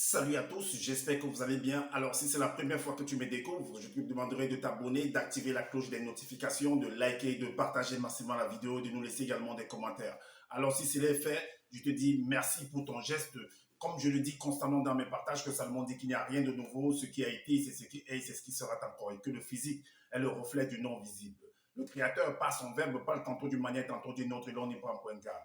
Salut à tous, j'espère que vous allez bien. Alors, si c'est la première fois que tu me découvres, je te demanderai de t'abonner, d'activer la cloche des notifications, de liker, de partager massivement la vidéo, de nous laisser également des commentaires. Alors, si c'est fait, je te dis merci pour ton geste. Comme je le dis constamment dans mes partages, que Salomon dit qu'il n'y a rien de nouveau, ce qui a été, c'est ce qui est, c'est ce qui sera encore, et que le physique est le reflet du non visible. Le Créateur, par son verbe, parle tantôt d'une manière, tantôt d'une autre, et l'on n'y prend point garde.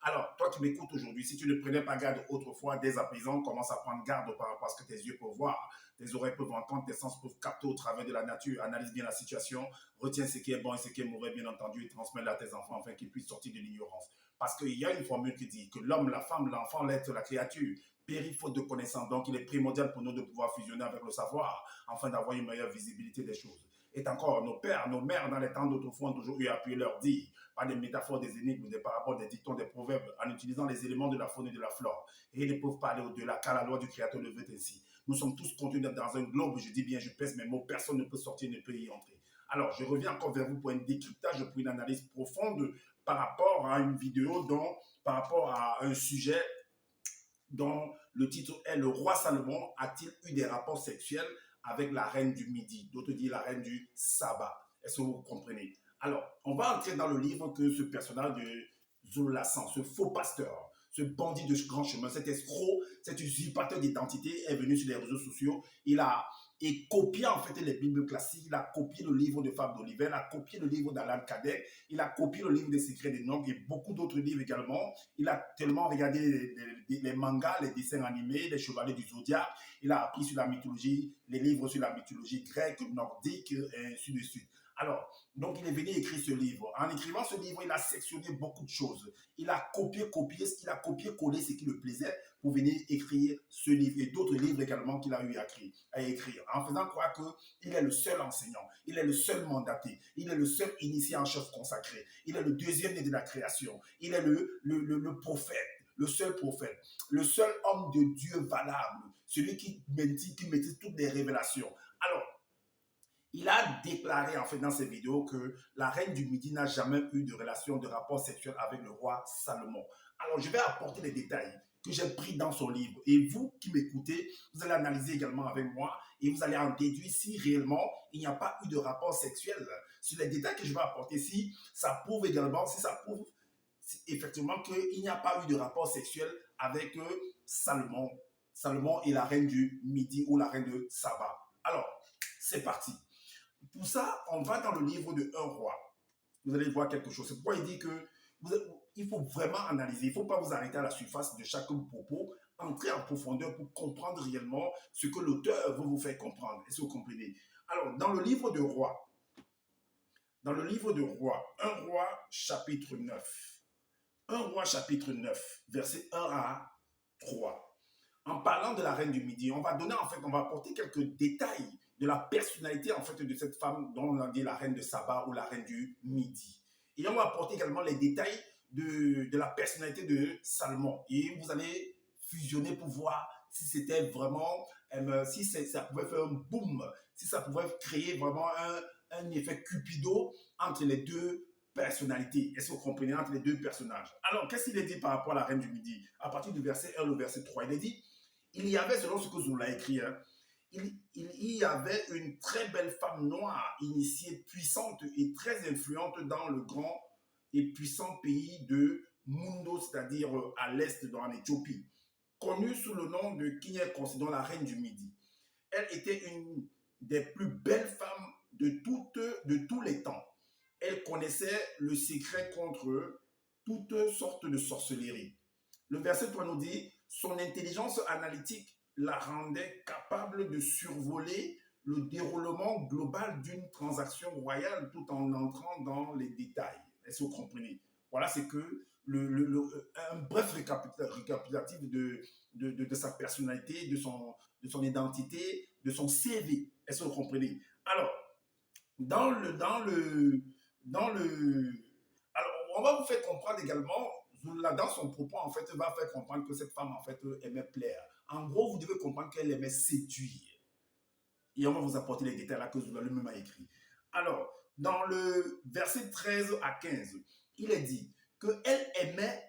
Alors, toi qui m'écoutes aujourd'hui, si tu ne prenais pas garde autrefois, dès à présent, commence à prendre garde par rapport à ce que tes yeux peuvent voir, tes oreilles peuvent entendre, tes sens peuvent capter au travers de la nature. Analyse bien la situation, retiens ce qui est bon et ce qui est mauvais, bien entendu, et transmets-le à tes enfants afin qu'ils puissent sortir de l'ignorance. Parce qu'il y a une formule qui dit que l'homme, la femme, l'enfant, l'être, la créature périt faute de connaissance. Donc, il est primordial pour nous de pouvoir fusionner avec le savoir afin d'avoir une meilleure visibilité des choses. Et encore, nos pères, nos mères, dans les temps d'autrefois, ont toujours eu à appuyer leur dire par des métaphores, des énigmes, des paraboles, des dictons, des proverbes, en utilisant les éléments de la faune et de la flore. Et ils ne peuvent pas aller au-delà, car la loi du Créateur le veut ainsi. Nous sommes tous contenus dans un globe, je dis bien, je pèse mes mots, personne ne peut sortir, ne peut y entrer. Alors, je reviens encore vers vous pour un décryptage, pour une analyse profonde par rapport à une vidéo, par rapport à un sujet dont le titre est Le roi Salomon a-t-il eu des rapports sexuels avec la reine du Midi, d'autres disent la reine du Saba. Est-ce que vous comprenez? Alors, on va entrer dans le livre que ce personnage de Zoulassan, ce faux pasteur, ce bandit de grand chemin, cet escroc, cet usurpateur d'identité est venu sur les réseaux sociaux. Il a copié en fait les Bibles classiques, il a copié le livre de Fab d'Olivet, il a copié le livre d'Alan Kardec, il a copié le livre des Secrets des Nobles et beaucoup d'autres livres également. Il a tellement regardé les mangas, les dessins animés, les chevaliers du zodiaque, il a appris sur la mythologie, les livres sur la mythologie grecque, nordique, et ainsi de suite. Alors, donc il est venu écrire ce livre. En écrivant ce livre, il a sectionné beaucoup de choses. Il a copié-collé ce qui lui plaisait pour venir écrire ce livre et d'autres livres également qu'il a eu à écrire, en faisant croire qu'il est le seul enseignant, il est le seul mandaté, il est le seul initié en chef consacré, il est le deuxième né de la création, il est le prophète, le seul prophète, le seul homme de Dieu valable, celui qui maîtrise toutes les révélations. Alors, il a déclaré en fait dans ses vidéos que la reine du Midi n'a jamais eu de relation, de rapport sexuel avec le roi Salomon. Alors je vais apporter les détails que j'ai pris dans son livre. Et vous qui m'écoutez, vous allez analyser également avec moi et vous allez en déduire si réellement il n'y a pas eu de rapport sexuel. Sur les détails que je vais apporter, si ça prouve également, si ça prouve effectivement qu'il n'y a pas eu de rapport sexuel avec Salomon. Salomon et la reine du Midi ou la reine de Saba. Alors, c'est parti. Pour ça, on va dans le livre de Un roi. Vous allez voir quelque chose. C'est pourquoi il dit que il faut vraiment analyser. Il ne faut pas vous arrêter à la surface de chaque propos. Entrer en profondeur pour comprendre réellement ce que l'auteur veut vous faire comprendre. Est-ce que vous comprenez? Alors, dans le livre de roi, Un roi chapitre 9. Un roi chapitre 9, verset 1 à 3. En parlant de la reine du Midi, on va apporter quelques détails de la personnalité en fait de cette femme dont on a dit la reine de Saba ou la reine du Midi. Et on va apporter également les détails de la personnalité de Salomon. Et vous allez fusionner pour voir si c'était vraiment, si ça pouvait faire un boom, si ça pouvait créer vraiment un effet cupido entre les deux personnalités. Est-ce que vous comprenez entre les deux personnages? Alors, qu'est-ce qu'il est dit par rapport à la reine du Midi? À partir du verset 1 au verset 3, il est dit, il y avait, selon ce que Zoula a écrit, hein, il y avait une très belle femme noire, initiée, puissante et très influente dans le grand et puissant pays de Mundo, c'est-à-dire à l'est, dans l'Éthiopie, connue sous le nom de Kinyek, considérant la reine du Midi. Elle était une des plus belles femmes de tous les temps. Elle connaissait le secret contre toutes sortes de sorcelleries. Le verset 3 nous dit, son intelligence analytique la rendait capable de survoler le déroulement global d'une transaction royale tout en entrant dans les détails. Est-ce que vous comprenez? Voilà, c'est que un bref récapitulatif de sa personnalité, de son identité, de son CV. Est-ce que vous comprenez? Alors, dans le, dans le, dans le, alors, on va vous faire comprendre également, Zoula, dans son propos, en fait, va faire comprendre que cette femme, en fait, aimait plaire. En gros, vous devez comprendre qu'elle aimait séduire. Et on va vous apporter les détails là que Zoula lui-même a écrit. Alors, dans le verset 13 à 15, il est dit qu'elle aimait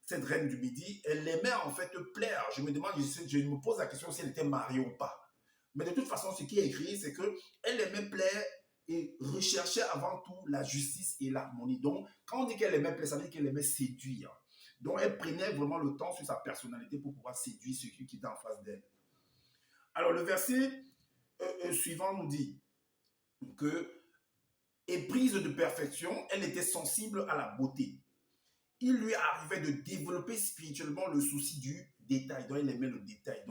cette reine du Midi, elle aimait en fait plaire. Je me demande, je me pose la question si elle était mariée ou pas. Mais de toute façon, ce qui est écrit, c'est qu'elle aimait plaire et recherchait avant tout la justice et l'harmonie. Donc, quand on dit qu'elle aimait plaire, ça veut dire qu'elle aimait séduire. Donc, elle prenait vraiment le temps sur sa personnalité pour pouvoir séduire celui qui était en face d'elle. Alors, le verset suivant nous dit que, éprise de perfection, elle était sensible à la beauté. Il lui arrivait de développer spirituellement le souci du détail. Donc, elle aimait le détail.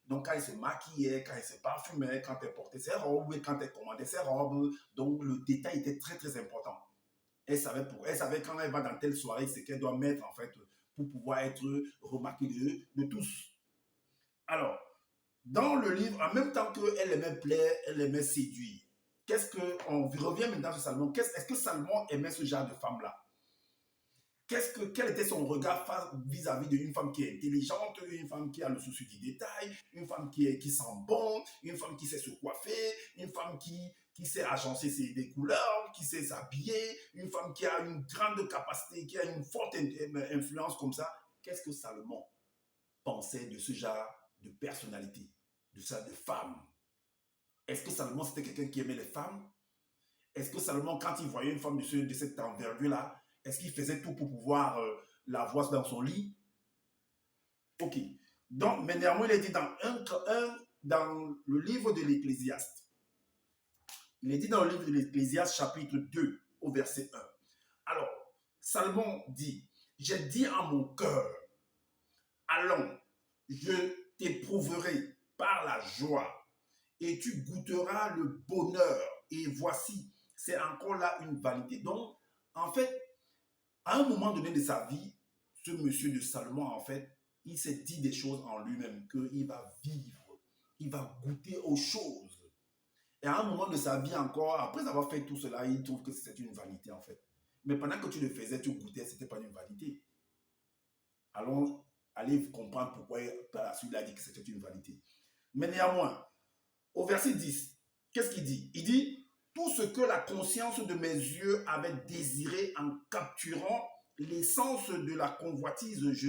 Donc, quand elle se maquillait, quand elle se parfumait, quand elle portait ses robes, quand elle commandait ses robes, donc le détail était très, très important. Elle savait quand elle va dans telle soirée ce qu'elle doit mettre, en fait, pour pouvoir être remarquée de tous. Alors, dans le livre, en même temps qu'elle aimait plaire, elle aimait séduire. On revient maintenant sur Salomon. Est-ce que Salomon aimait ce genre de femme-là? Quel était son regard vis-à-vis d'une femme qui est intelligente, une femme qui a le souci du détail, une femme qui sent bon, une femme qui sait se coiffer, une femme qui sait agencer des couleurs, qui sait s'habiller, une femme qui a une grande capacité, qui a une forte influence comme ça? Qu'est-ce que Salomon pensait de ce genre de personnalité, de ça, de femme? Est-ce que Salomon, c'était quelqu'un qui aimait les femmes? Est-ce que Salomon, quand il voyait une femme de cette envergure-là, est-ce qu'il faisait tout pour pouvoir la voir dans son lit? Ok. Donc, mais néanmoins, il est dit dans le livre de l'Ecclésiaste. Il est dit dans le livre de l'Ecclésiaste, chapitre 2, au verset 1. Alors, Salomon dit, j'ai dit en mon cœur, allons, je t'éprouverai par la joie et tu goûteras le bonheur. Et voici, c'est encore là une vanité. Donc, en fait, à un moment donné de sa vie, ce monsieur de Salomon, en fait, il s'est dit des choses en lui-même, qu'il va vivre, il va goûter aux choses. Et à un moment de sa vie encore, après avoir fait tout cela, il trouve que c'est une vanité, en fait. Mais pendant que tu le faisais, tu goûtais, ce n'était pas une vanité. Allez comprendre pourquoi par la suite il a dit que c'était une vanité. Mais néanmoins, au verset 10, qu'est-ce qu'il dit? Il dit, tout ce que la conscience de mes yeux avait désiré en capturant l'essence de la convoitise, je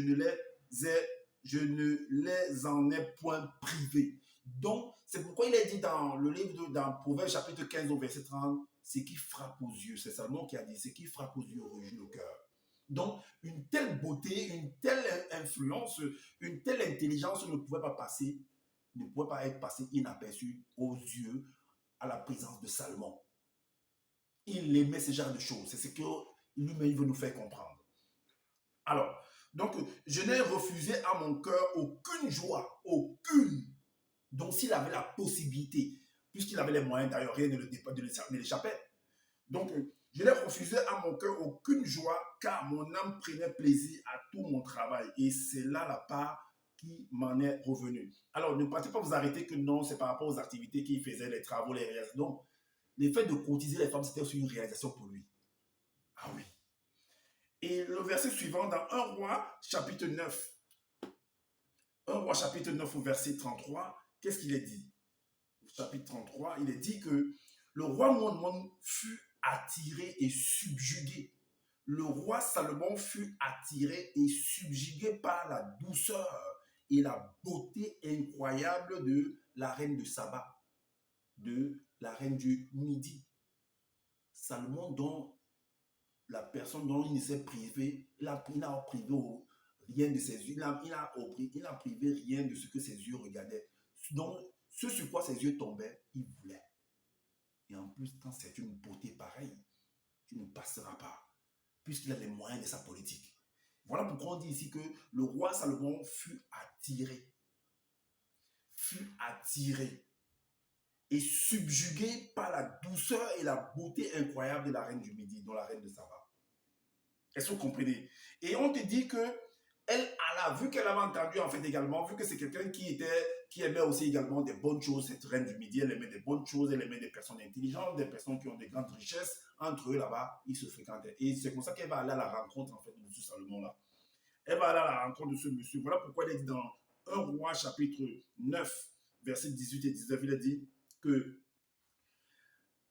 ne les en ai point privés. Donc, c'est pourquoi il est dit dans le livre dans Proverbes chapitre 15 au verset 30, ce qui frappe aux yeux, c'est Salomon qui a dit, ce qui frappe aux yeux réjouit le cœur. Donc, une telle beauté, une telle influence, une telle intelligence ne pouvait pas être passé inaperçu aux yeux à la présence de Salomon. Il aimait ce genre de choses. C'est ce que lui-même veut nous faire comprendre. Alors, donc, je n'ai refusé à mon cœur aucune joie, aucune. Donc, s'il avait la possibilité, puisqu'il avait les moyens, d'ailleurs, rien ne l'échappait. Donc, je n'ai refusé à mon cœur aucune joie, car mon âme prenait plaisir à tout mon travail. Et c'est là la part qui m'en est revenu. Alors, ne partez pas vous arrêter que non, c'est par rapport aux activités qu'il faisait, les travaux, les réalisations. Donc, le fait de cotiser les femmes, c'était aussi une réalisation pour lui. Ah oui. Et le verset suivant, dans 1 roi, chapitre 9. 1 roi, chapitre 9, au verset 33, qu'est-ce qu'il est dit? Chapitre 33, il est dit que le roi Mon fut attiré et subjugué. Le roi Salomon fut attiré et subjugué par la douceur et la beauté incroyable de la reine de Saba, de la reine du Midi. Salomon, dont la personne dont il s'est privé, il n'a privé rien de ses yeux, il n'a privé rien de ce que ses yeux regardaient. Donc, ce sur quoi ses yeux tombaient, il voulait. Et en plus, quand c'est une beauté pareille, tu ne passeras pas, puisqu'il a les moyens de sa politique. Voilà pourquoi on dit ici que le roi Salomon fut attiré et subjugué par la douceur et la beauté incroyable de la reine du Midi, dont la reine de Saba. Est-ce que vous comprenez? Et on te dit que vu qu'elle avait entendu en fait également, vu que c'est quelqu'un qui aimait aussi également des bonnes choses, cette reine du Midi, elle aimait des bonnes choses, elle aimait des personnes intelligentes, des personnes qui ont des grandes richesses. Entre eux là-bas, ils se fréquentaient. Et c'est comme ça qu'elle va aller à la rencontre en fait de ce Salomon-là. Elle va aller à la rencontre de ce monsieur. Voilà pourquoi il est dit dans 1 roi chapitre 9, versets 18 et 19, il est dit que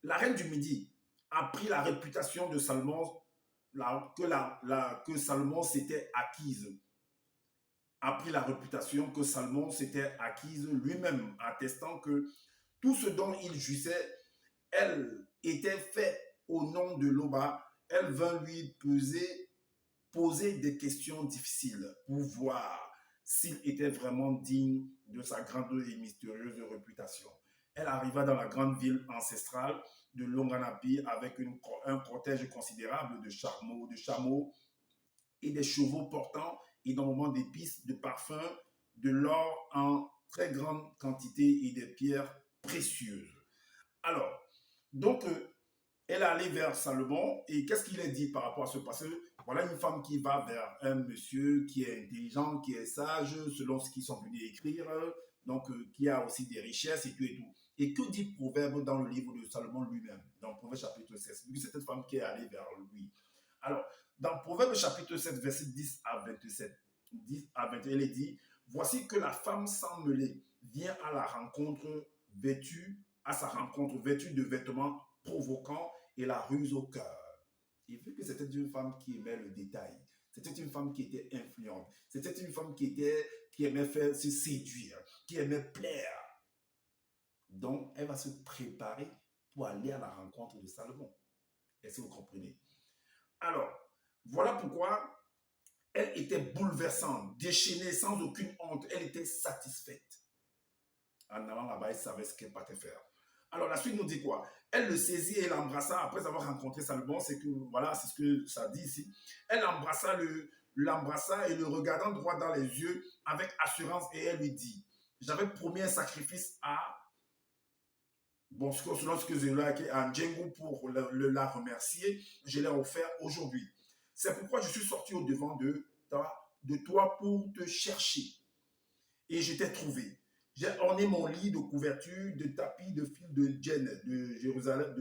la reine du Midi a pris la réputation de Salomon, que Salomon s'était acquise, a pris la réputation que Salomon s'était acquise lui-même, attestant que tout ce dont il jouissait, elle était fait au nom de Loba. Elle vint lui poser des questions difficiles pour voir s'il était vraiment digne de sa grande et mystérieuse réputation. Elle arriva dans la grande ville ancestrale de Longanapi avec un cortège considérable de chameaux et des chevaux portant énormément d'épices, de parfums, de l'or en très grande quantité et des pierres précieuses. Alors, donc, elle est allée vers Salomon et qu'est-ce qu'il a dit par rapport à ce passé? Voilà une femme qui va vers un monsieur qui est intelligent, qui est sage, selon ce qu'ils sont venus écrire, donc qui a aussi des richesses et tout et tout. Et que dit Proverbe dans le livre de Salomon lui-même, dans Proverbe chapitre 16? C'est cette femme qui est allée vers lui. Alors, dans Proverbe chapitre 7, verset 10 à 27, 10 à 21, elle est dit, voici que la femme sans mêlée vient à la rencontre vêtue, à sa rencontre vêtue de vêtements provoquants et la ruse au cœur. Et vu que c'était une femme qui aimait le détail, c'était une femme qui était influente, c'était une femme qui aimait faire se séduire, qui aimait plaire. Donc, elle va se préparer pour aller à la rencontre de Salomon. Est-ce que vous comprenez? Alors, voilà pourquoi elle était bouleversante, déchaînée, sans aucune honte. Elle était satisfaite. En allant là-bas, elle savait ce qu'elle partait faire. Alors, la suite nous dit quoi? Elle le saisit et l'embrassa après avoir rencontré Salomon. C'est que, voilà, c'est ce que ça dit ici. Elle l'embrassa et le regardant droit dans les yeux avec assurance et elle lui dit, j'avais promis un sacrifice à, bon, selon ce que je l'ai à Djengo pour la remercier, je l'ai offert aujourd'hui. C'est pourquoi je suis sorti au devant de toi pour te chercher. Et je t'ai trouvé. J'ai orné mon lit de couverture, de tapis, de fil de Djen, de Jérusalem,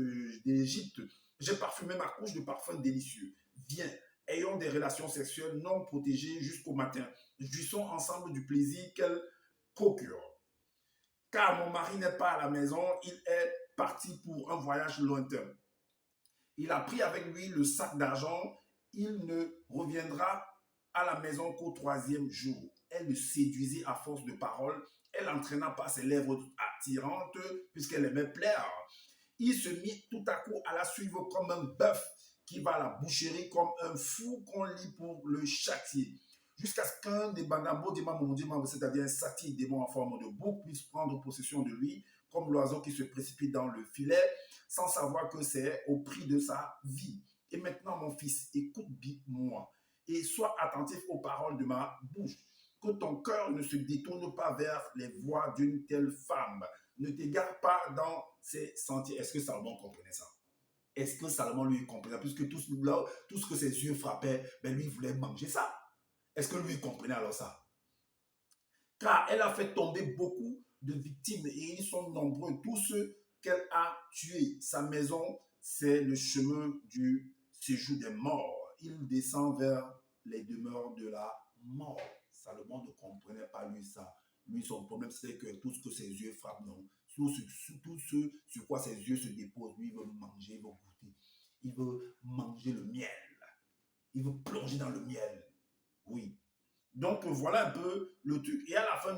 d'Égypte. J'ai parfumé ma couche de parfums délicieux. Viens, ayons des relations sexuelles non protégées jusqu'au matin. Jouissons ensemble du plaisir qu'elle procure. Car mon mari n'est pas à la maison, il est parti pour un voyage lointain. Il a pris avec lui le sac d'argent, il ne reviendra à la maison qu'au troisième jour. Elle le séduisit à force de paroles, elle entraîna par ses lèvres attirantes, puisqu'elle aimait plaire. Il se mit tout à coup à la suivre comme un bœuf qui va à la boucherie, comme un fou qu'on lit pour le châtier. Jusqu'à ce qu'un des banabos, c'est-à-dire un satyre démon en forme de bouc, puisse prendre possession de lui, comme l'oiseau qui se précipite dans le filet, sans savoir que c'est au prix de sa vie. Et maintenant, mon fils, écoute-moi et sois attentif aux paroles de ma bouche. Que ton cœur ne se détourne pas vers les voies d'une telle femme. Ne t'égare pas dans ses sentiers. Est-ce que Salomon comprenait ça? Est-ce que Salomon lui comprenait? Puisque tout ce que ses yeux frappaient, ben lui voulait manger ça. Est-ce que lui comprenait alors ça? Car elle a fait tomber beaucoup de victimes et ils sont nombreux. Tous ceux qu'elle a tués. Sa maison, c'est le chemin du séjour des morts. Il descend vers les demeures de la mort. Salomon ne comprenait pas lui ça. Lui, son problème, c'est que tout ce que ses yeux frappent, non. Tout ce sur quoi ses yeux se déposent, lui, il veut manger, il veut goûter. Il veut manger le miel. Il veut plonger dans le miel. Oui. Donc, voilà un peu le truc. Et à la fin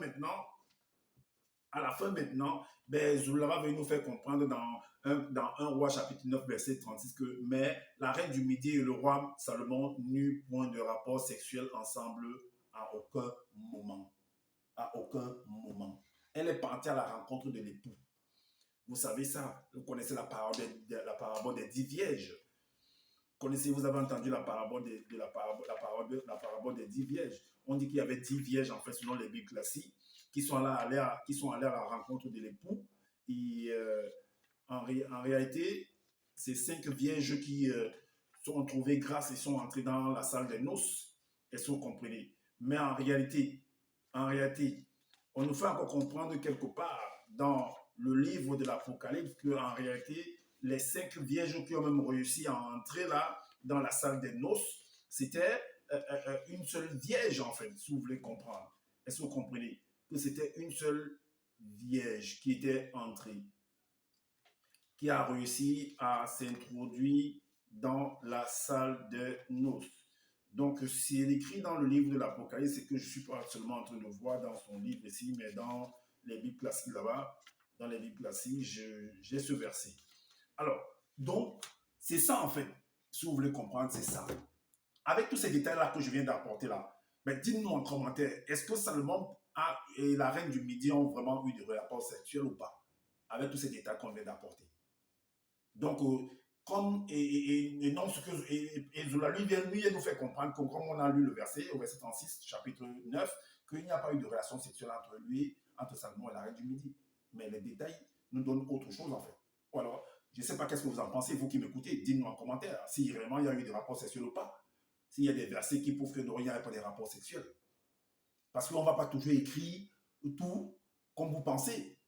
maintenant, ben, Zoulava va nous faire comprendre dans 1 roi chapitre 9, verset 36 que, mais la reine du Midi et le roi Salomon n'eurent point de rapport sexuel ensemble à aucun moment. À aucun moment. Elle est partie à la rencontre de l'époux. Vous savez ça, vous connaissez la parabole des 10 vierges. Vous avez entendu la parabole des 10 vierges. On dit qu'il y avait 10 vierges, en fait, selon les Bibles classiques, qui sont allées à la rencontre de l'époux. Et en réalité, c'est 5 vierges qui sont trouvées grâce et sont entrées dans la salle des noces. Est-ce que vous comprenez? Mais en réalité, on nous fait encore comprendre quelque part dans le livre de l'Apocalypse qu'en réalité, les 5 vierges qui ont même réussi à entrer là dans la salle des noces, c'était une seule vierge en fait, si vous voulez comprendre. Est-ce que vous comprenez? Que c'était une seule vierge qui était entrée, qui a réussi à s'introduire dans la salle de noces. Donc, c'est écrit dans le livre de l'Apocalypse, c'est que je ne suis pas seulement en train de voir dans son livre ici, mais dans les Bibles classiques là-bas, dans les Bibles classiques, j'ai ce verset. Alors, donc, c'est ça en fait. Si vous voulez comprendre, c'est ça. Avec tous ces détails-là que je viens d'apporter là, ben, dites-nous en commentaire, est-ce que Salomon et la reine du Midi ont vraiment eu des rapports sexuels ou pas? Avec tous ces détails qu'on vient d'apporter. Donc, comme, et non, ce que Zola, lui, il nous fait comprendre que, comme on a lu le verset, au verset 36, chapitre 9, qu'il n'y a pas eu de relation sexuelle entre Salomon et la reine du Midi. Mais les détails nous donnent autre chose, en fait. Ou alors, je ne sais pas qu'est-ce que vous en pensez, vous qui m'écoutez, dites-nous en commentaire si vraiment il y a eu des rapports sexuels ou pas. S'il y a des versets qui prouvent que non, il n'y a pas de rapports sexuels. Parce qu'on ne va pas toujours écrire tout comme vous pensez.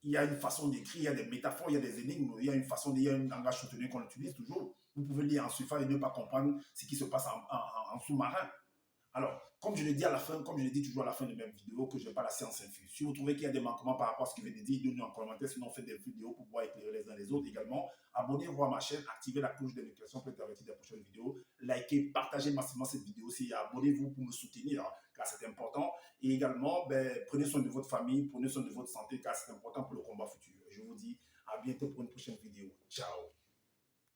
Il y a une façon d'écrire, il y a des métaphores, il y a des énigmes, il y a une façon, il y a un langage soutenu qu'on utilise toujours. Vous pouvez lire en surface et ne pas comprendre ce qui se passe en sous-marin. Alors, comme je l'ai dit à la fin, comme je l'ai dit toujours à la fin de mes vidéos, que je n'ai pas la science infuse. Si vous trouvez qu'il y a des manquements par rapport à ce que je viens de dire, donnez-nous en commentaire. Sinon, on fait des vidéos pour pouvoir éclairer les uns les autres également. Abonnez-vous à ma chaîne, activez la cloche de notification pour être averti des prochaines vidéos. Likez, partagez massivement cette vidéo aussi. Abonnez-vous pour me soutenir, car c'est important. Et également, ben, prenez soin de votre famille, prenez soin de votre santé, car c'est important pour le combat futur. Je vous dis à bientôt pour une prochaine vidéo. Ciao.